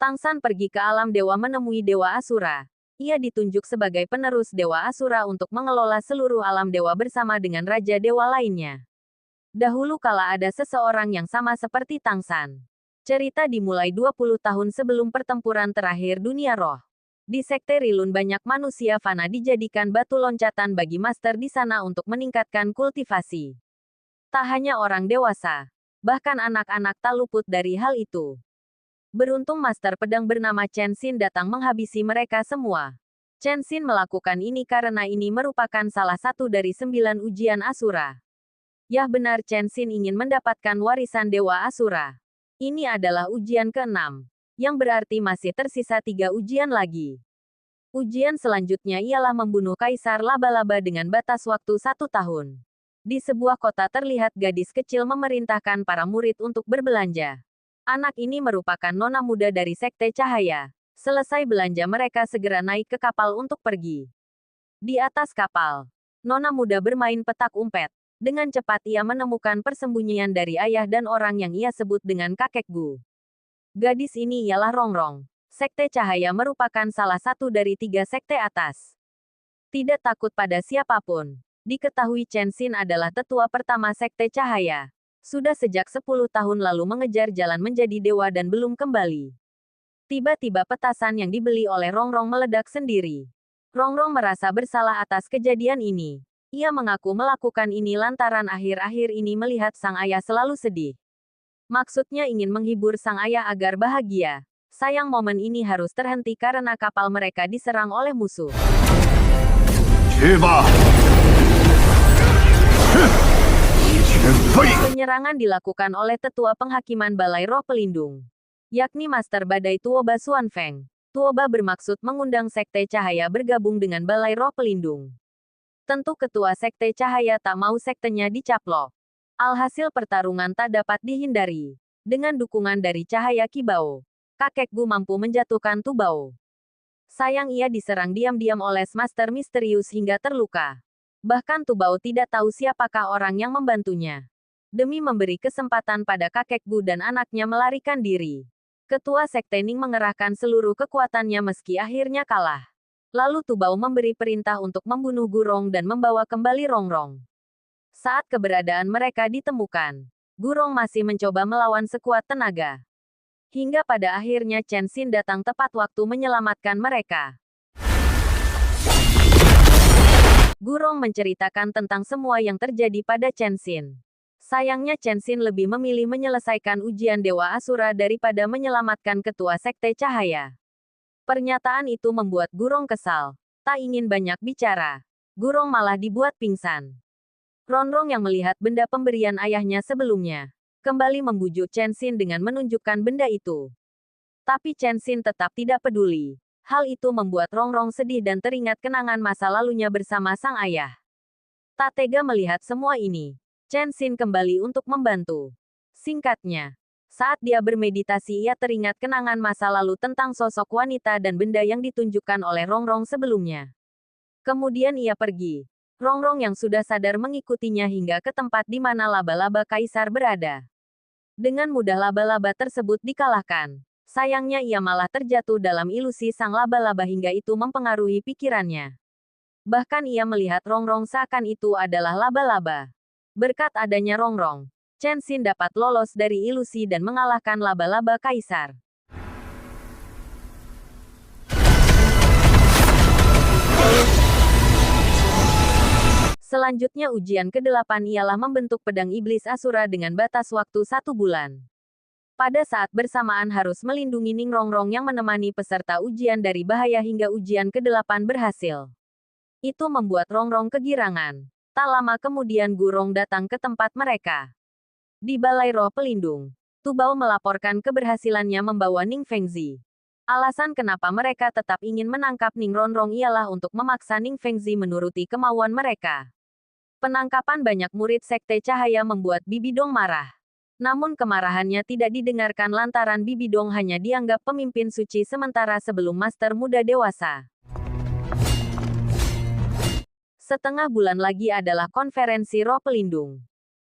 Tang San pergi ke alam dewa menemui Dewa Asura. Ia ditunjuk sebagai penerus Dewa Asura untuk mengelola seluruh alam dewa bersama dengan Raja Dewa lainnya. Dahulu kala ada seseorang yang sama seperti Tang San. Cerita dimulai 20 tahun sebelum pertempuran terakhir dunia roh. Di Sekte Rilun banyak manusia fana dijadikan batu loncatan bagi master di sana untuk meningkatkan kultivasi. Tak hanya orang dewasa, bahkan anak-anak tak luput dari hal itu. Beruntung master pedang bernama Chen Xin datang menghabisi mereka semua. Chen Xin melakukan ini karena ini merupakan salah satu dari 9 ujian Asura. Yah benar Chen Xin ingin mendapatkan warisan Dewa Asura. Ini adalah ujian ke-6, yang berarti masih tersisa 3 ujian lagi. Ujian selanjutnya ialah membunuh Kaisar Laba-Laba dengan batas waktu 1 tahun. Di sebuah kota terlihat gadis kecil memerintahkan para murid untuk berbelanja. Anak ini merupakan nona muda dari Sekte Cahaya. Selesai belanja mereka segera naik ke kapal untuk pergi. Di atas kapal, nona muda bermain petak umpet. Dengan cepat ia menemukan persembunyian dari ayah dan orang yang ia sebut dengan kakek Gu. Gadis ini ialah Rongrong. Sekte Cahaya merupakan salah satu dari 3 sekte atas. Tidak takut pada siapapun. Diketahui Chen Xin adalah tetua pertama Sekte Cahaya. Sudah sejak 10 tahun lalu mengejar jalan menjadi dewa dan belum kembali. Tiba-tiba petasan yang dibeli oleh Rongrong meledak sendiri. Rongrong merasa bersalah atas kejadian ini. Ia mengaku melakukan ini lantaran akhir-akhir ini melihat sang ayah selalu sedih. Maksudnya ingin menghibur sang ayah agar bahagia. Sayang momen ini harus terhenti karena kapal mereka diserang oleh musuh. Penyerangan dilakukan oleh tetua penghakiman Balai Roh Pelindung, yakni Master Badai Tuoba Xuanfeng. Tuoba bermaksud mengundang Sekte Cahaya bergabung dengan Balai Roh Pelindung. Tentu ketua Sekte Cahaya tak mau sektenya dicaplok. Alhasil pertarungan tak dapat dihindari. Dengan dukungan dari Cahaya Kibao, kakek Gu mampu menjatuhkan Tubao. Sayang ia diserang diam-diam oleh Master Misterius hingga terluka. Bahkan Tubao tidak tahu siapakah orang yang membantunya. Demi memberi kesempatan pada kakek Gu dan anaknya melarikan diri, Ketua Sekte Ning mengerahkan seluruh kekuatannya meski akhirnya kalah. Lalu Tubao memberi perintah untuk membunuh Gurong dan membawa kembali Rongrong. Saat keberadaan mereka ditemukan, Gurong masih mencoba melawan sekuat tenaga. Hingga pada akhirnya Chen Xin datang tepat waktu menyelamatkan mereka. Gurong menceritakan tentang semua yang terjadi pada Chen Xin. Sayangnya Chen Xin lebih memilih menyelesaikan ujian Dewa Asura daripada menyelamatkan Ketua Sekte Cahaya. Pernyataan itu membuat Gurong kesal. Tak ingin banyak bicara, Gurong malah dibuat pingsan. Rongrong yang melihat benda pemberian ayahnya sebelumnya, kembali membujuk Chen Xin dengan menunjukkan benda itu. Tapi Chen Xin tetap tidak peduli. Hal itu membuat Rongrong sedih dan teringat kenangan masa lalunya bersama sang ayah. Tak tega melihat semua ini, Chen Xin kembali untuk membantu. Singkatnya, saat dia bermeditasi ia teringat kenangan masa lalu tentang sosok wanita dan benda yang ditunjukkan oleh Rongrong sebelumnya. Kemudian ia pergi. Rongrong yang sudah sadar mengikutinya hingga ke tempat di mana laba-laba kaisar berada. Dengan mudah laba-laba tersebut dikalahkan. Sayangnya ia malah terjatuh dalam ilusi sang laba-laba hingga itu mempengaruhi pikirannya. Bahkan ia melihat Rongrong seakan itu adalah laba-laba. Berkat adanya Rongrong, Chen Xin dapat lolos dari ilusi dan mengalahkan laba-laba kaisar. Selanjutnya ujian ke-8 ialah membentuk pedang iblis Asura dengan batas waktu 1 bulan. Pada saat bersamaan harus melindungi Ning Rongrong yang menemani peserta ujian dari bahaya hingga ujian ke-8 berhasil. Itu membuat Rongrong kegirangan. Tak lama kemudian Gurong datang ke tempat mereka. Di Balai Roh Pelindung, Tubao melaporkan keberhasilannya membawa Ning Fengzi. Alasan kenapa mereka tetap ingin menangkap Ning Rongrong ialah untuk memaksa Ning Fengzi menuruti kemauan mereka. Penangkapan banyak murid Sekte Cahaya membuat Bibidong marah. Namun kemarahannya tidak didengarkan lantaran Bibidong hanya dianggap pemimpin suci sementara sebelum Master Muda dewasa. Setengah bulan lagi adalah konferensi Roh Pelindung.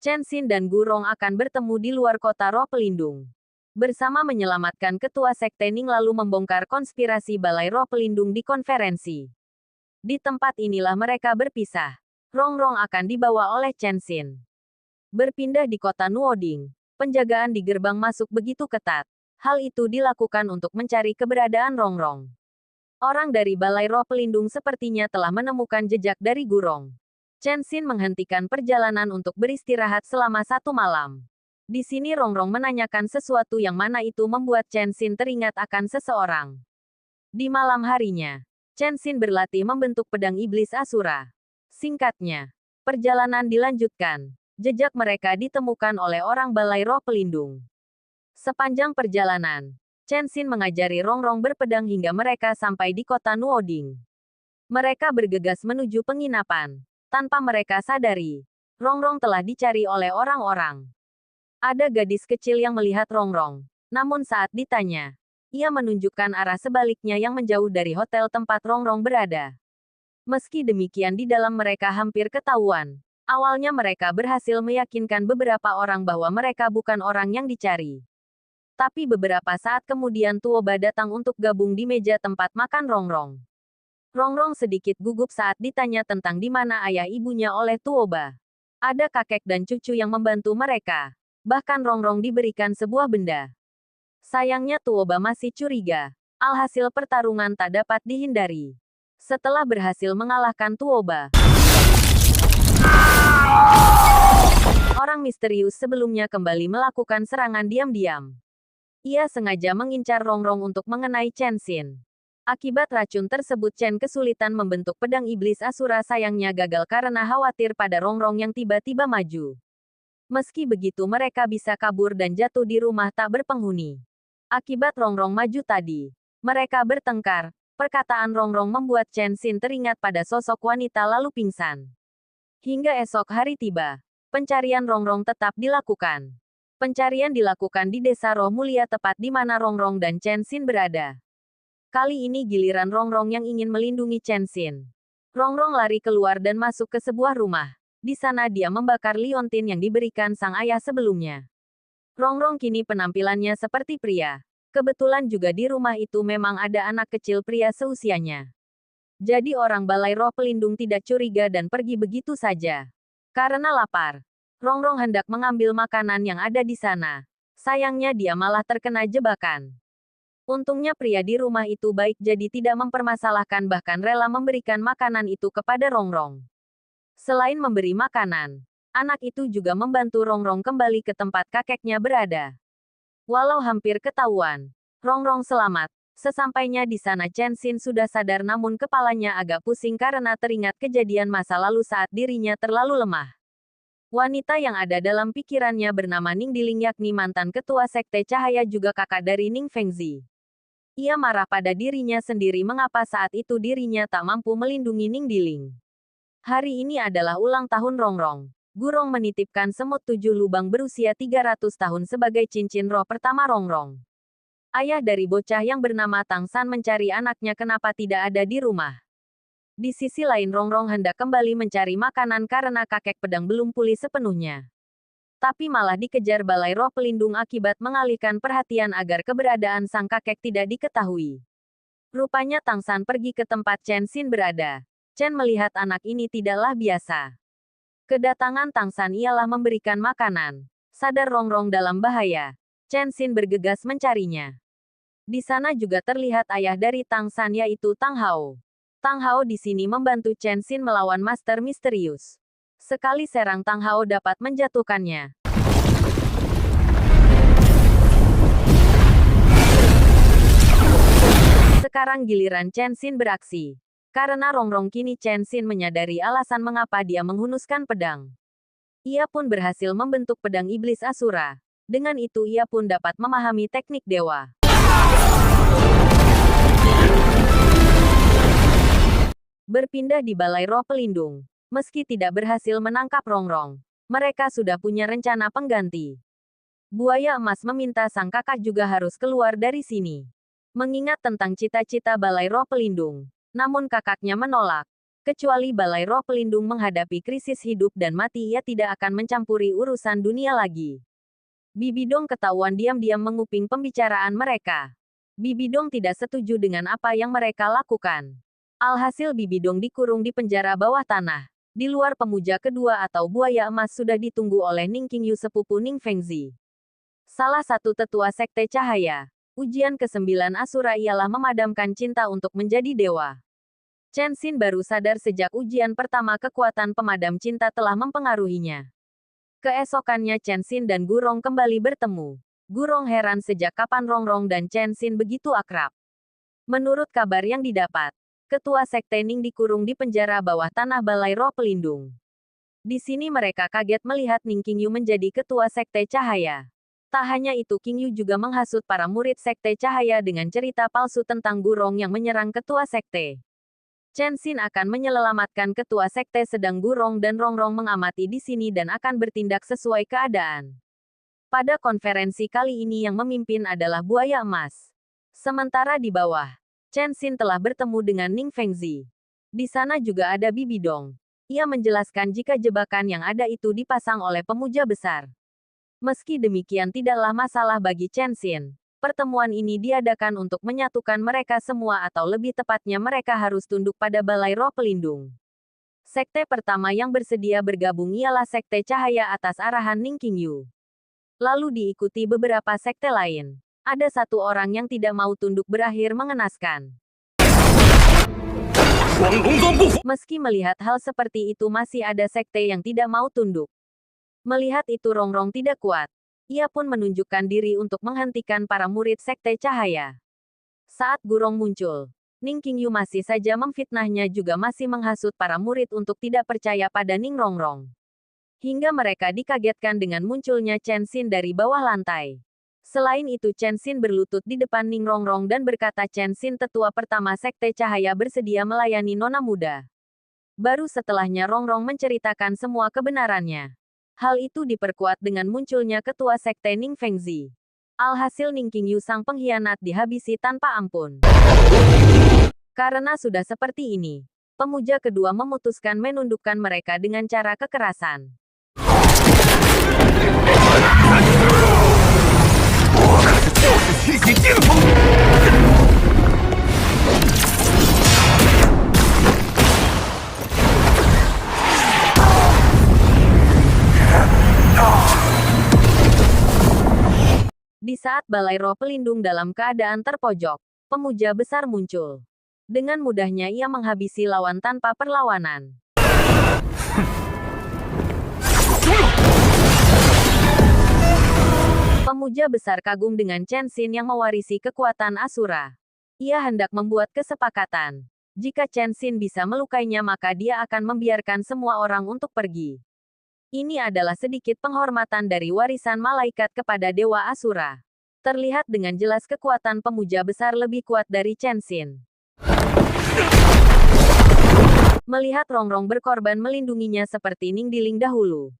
Chen Xin dan Gurong akan bertemu di luar kota Roh Pelindung. Bersama menyelamatkan ketua sekte Ning lalu membongkar konspirasi Balai Roh Pelindung di konferensi. Di tempat inilah mereka berpisah. Rongrong akan dibawa oleh Chen Xin. Berpindah di kota Nuoding. Penjagaan di gerbang masuk begitu ketat. Hal itu dilakukan untuk mencari keberadaan Rongrong. Orang dari Balai Roh Pelindung sepertinya telah menemukan jejak dari Gurong. Chen Xin menghentikan perjalanan untuk beristirahat selama 1 malam. Di sini Rongrong menanyakan sesuatu yang mana itu membuat Chen Xin teringat akan seseorang. Di malam harinya, Chen Xin berlatih membentuk pedang iblis Asura. Singkatnya, perjalanan dilanjutkan. Jejak mereka ditemukan oleh orang Balai Roh Pelindung. Sepanjang perjalanan, Chen Xin mengajari Rongrong berpedang hingga mereka sampai di kota Nuoding. Mereka bergegas menuju penginapan. Tanpa mereka sadari, Rongrong telah dicari oleh orang-orang. Ada gadis kecil yang melihat Rongrong. Namun saat ditanya, ia menunjukkan arah sebaliknya yang menjauh dari hotel tempat Rongrong berada. Meski demikian di dalam mereka hampir ketahuan. Awalnya mereka berhasil meyakinkan beberapa orang bahwa mereka bukan orang yang dicari. Tapi beberapa saat kemudian Tuoba datang untuk gabung di meja tempat makan Rongrong. Rongrong sedikit gugup saat ditanya tentang di mana ayah ibunya oleh Tuoba. Ada kakek dan cucu yang membantu mereka. Bahkan Rongrong diberikan sebuah benda. Sayangnya Tuoba masih curiga. Alhasil pertarungan tak dapat dihindari. Setelah berhasil mengalahkan Tuoba, orang misterius sebelumnya kembali melakukan serangan diam-diam. Ia sengaja mengincar Rongrong untuk mengenai Chen Xin. Akibat racun tersebut Chen kesulitan membentuk pedang iblis Asura sayangnya gagal karena khawatir pada Rongrong yang tiba-tiba maju. Meski begitu mereka bisa kabur dan jatuh di rumah tak berpenghuni. Akibat Rongrong maju tadi, mereka bertengkar. Perkataan Rongrong membuat Chen Xin teringat pada sosok wanita lalu pingsan. Hingga esok hari tiba, pencarian Rongrong tetap dilakukan. Pencarian dilakukan di Desa Roh Mulia tepat di mana Rongrong dan Chen Xin berada. Kali ini giliran Rongrong yang ingin melindungi Chen Xin. Rongrong lari keluar dan masuk ke sebuah rumah. Di sana dia membakar liontin yang diberikan sang ayah sebelumnya. Rongrong kini penampilannya seperti pria. Kebetulan juga di rumah itu memang ada anak kecil pria seusianya. Jadi orang Balai Roh Pelindung tidak curiga dan pergi begitu saja. Karena lapar, Rongrong hendak mengambil makanan yang ada di sana. Sayangnya dia malah terkena jebakan. Untungnya pria di rumah itu baik jadi tidak mempermasalahkan bahkan rela memberikan makanan itu kepada Rongrong. Selain memberi makanan, anak itu juga membantu Rongrong kembali ke tempat kakeknya berada. Walau hampir ketahuan, Rongrong selamat. Sesampainya di sana Chen Xin sudah sadar namun kepalanya agak pusing karena teringat kejadian masa lalu saat dirinya terlalu lemah. Wanita yang ada dalam pikirannya bernama Ning Diling yakni mantan ketua sekte cahaya juga kakak dari Ning Fengzi. Ia marah pada dirinya sendiri mengapa saat itu dirinya tak mampu melindungi Ning Diling. Hari ini adalah ulang tahun Rongrong. Gurong menitipkan semut 7 lubang berusia 300 tahun sebagai cincin roh pertama Rongrong. Ayah dari bocah yang bernama Tang San mencari anaknya kenapa tidak ada di rumah. Di sisi lain Rongrong hendak kembali mencari makanan karena kakek pedang belum pulih sepenuhnya. Tapi malah dikejar Balai Roh Pelindung akibat mengalihkan perhatian agar keberadaan sang kakek tidak diketahui. Rupanya Tang San pergi ke tempat Chen Xin berada. Chen melihat anak ini tidaklah biasa. Kedatangan Tang San ialah memberikan makanan. Sadar Rongrong dalam bahaya, Chen Xin bergegas mencarinya. Di sana juga terlihat ayah dari Tang San yaitu Tang Hao. Tang Hao di sini membantu Chen Xin melawan Master Misterius. Sekali serang Tang Hao dapat menjatuhkannya. Sekarang giliran Chen Xin beraksi. Karena Rongrong kini Chen Xin menyadari alasan mengapa dia menghunuskan pedang. Ia pun berhasil membentuk pedang iblis Asura. Dengan itu ia pun dapat memahami teknik dewa. Berpindah di Balai Roh Pelindung. Meski tidak berhasil menangkap Rongrong, mereka sudah punya rencana pengganti. Buaya Emas meminta sang kakak juga harus keluar dari sini. Mengingat tentang cita-cita Balai Roh Pelindung, namun kakaknya menolak. Kecuali Balai Roh Pelindung menghadapi krisis hidup dan mati ia tidak akan mencampuri urusan dunia lagi. Bibidong ketahuan diam-diam menguping pembicaraan mereka. Bibidong tidak setuju dengan apa yang mereka lakukan. Alhasil Bibidong dikurung di penjara bawah tanah. Di luar pemuja kedua atau buaya emas sudah ditunggu oleh Ning Qingyu sepupu Ning Fengzi. Salah satu tetua sekte cahaya. Ujian ke-9 Asura ialah memadamkan cinta untuk menjadi dewa. Chen Xin baru sadar sejak ujian pertama kekuatan pemadam cinta telah mempengaruhinya. Keesokannya Chen Xin dan Gurong kembali bertemu. Gurong heran sejak kapan Rongrong dan Chen Xin begitu akrab. Menurut kabar yang didapat, ketua sekte Ning dikurung di penjara bawah tanah Balai Roh Pelindung. Di sini mereka kaget melihat Ning Qingyu menjadi ketua sekte cahaya. Tak hanya itu, Qingyu juga menghasut para murid sekte cahaya dengan cerita palsu tentang Gurong yang menyerang ketua sekte. Chen Xin akan menyelamatkan ketua sekte sedang Gurong dan Rongrong mengamati di sini dan akan bertindak sesuai keadaan. Pada konferensi kali ini yang memimpin adalah buaya emas. Sementara di bawah, Chen Xin telah bertemu dengan Ning Fengzi. Di sana juga ada Bibidong. Ia menjelaskan jika jebakan yang ada itu dipasang oleh pemuja besar. Meski demikian tidaklah masalah bagi Chen Xin. Pertemuan ini diadakan untuk menyatukan mereka semua atau lebih tepatnya mereka harus tunduk pada Balai Roh Pelindung. Sekte pertama yang bersedia bergabung ialah Sekte Cahaya atas arahan Ning Qingyu. Lalu diikuti beberapa sekte lain. Ada satu orang yang tidak mau tunduk berakhir mengenaskan. Meski melihat hal seperti itu masih ada sekte yang tidak mau tunduk. Melihat itu Rongrong tidak kuat. Ia pun menunjukkan diri untuk menghentikan para murid sekte cahaya. Saat Gurong muncul, Ning Qingyu masih saja memfitnahnya juga masih menghasut para murid untuk tidak percaya pada Ning Rongrong. Hingga mereka dikagetkan dengan munculnya Chen Xin dari bawah lantai. Selain itu Chen Xin berlutut di depan Ning Rongrong dan berkata Chen Xin tetua pertama sekte cahaya bersedia melayani nona muda. Baru setelahnya Rongrong menceritakan semua kebenarannya. Hal itu diperkuat dengan munculnya ketua sekte Ning Fengzi. Alhasil Ning Qingyu sang pengkhianat dihabisi tanpa ampun. Karena sudah seperti ini, pemuja kedua memutuskan menundukkan mereka dengan cara kekerasan. Di saat Balai Roh Pelindung dalam keadaan terpojok, pemuja besar muncul. Dengan mudahnya ia menghabisi lawan tanpa perlawanan. Pemuja besar kagum dengan Chen Xin yang mewarisi kekuatan Asura. Ia hendak membuat kesepakatan. Jika Chen Xin bisa melukainya maka dia akan membiarkan semua orang untuk pergi. Ini adalah sedikit penghormatan dari warisan malaikat kepada Dewa Asura. Terlihat dengan jelas kekuatan pemuja besar lebih kuat dari Chen Xin. Melihat Rongrong berkorban melindunginya seperti Ning Diling dahulu.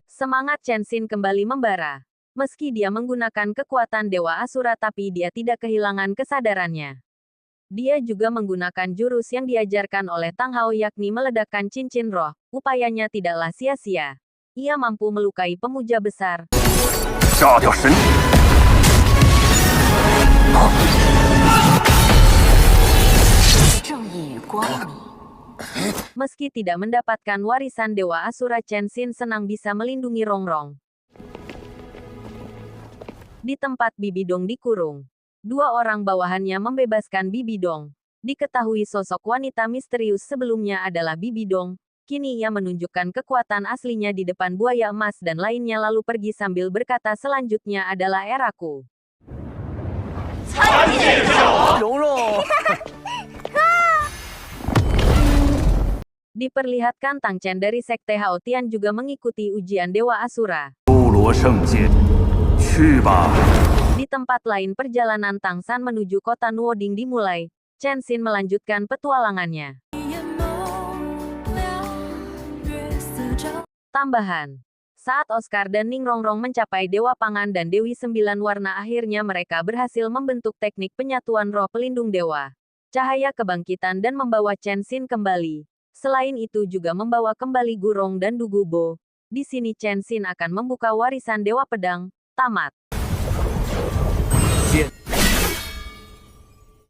Semangat Chen Xin kembali membara. Meski dia menggunakan kekuatan Dewa Asura tapi dia tidak kehilangan kesadarannya. Dia juga menggunakan jurus yang diajarkan oleh Tang Hao yakni meledakkan cincin roh. Upayanya tidaklah sia-sia. Ia mampu melukai pemuja besar. Meski tidak mendapatkan warisan Dewa Asura, Chen Xin senang bisa melindungi Rongrong. Di tempat Bibidong dikurung, dua orang bawahannya membebaskan Bibidong. Diketahui sosok wanita misterius sebelumnya adalah Bibidong. Kini ia menunjukkan kekuatan aslinya di depan buaya emas dan lainnya lalu pergi sambil berkata selanjutnya adalah eraku. Diperlihatkan Tang Chen dari Sekte Hao Tian juga mengikuti ujian Dewa Asura. Di tempat lain perjalanan Tang San menuju kota Nuoding dimulai. Chen Xin melanjutkan petualangannya. Tambahan. Saat Oscar dan Ning Rongrong mencapai Dewa Pangan dan Dewi Sembilan Warna akhirnya mereka berhasil membentuk teknik penyatuan roh pelindung dewa. Cahaya kebangkitan dan membawa Chen Xin kembali. Selain itu juga membawa kembali Gurong dan Dugubo. Di sini Chen Xin akan membuka warisan Dewa Pedang. Tamat.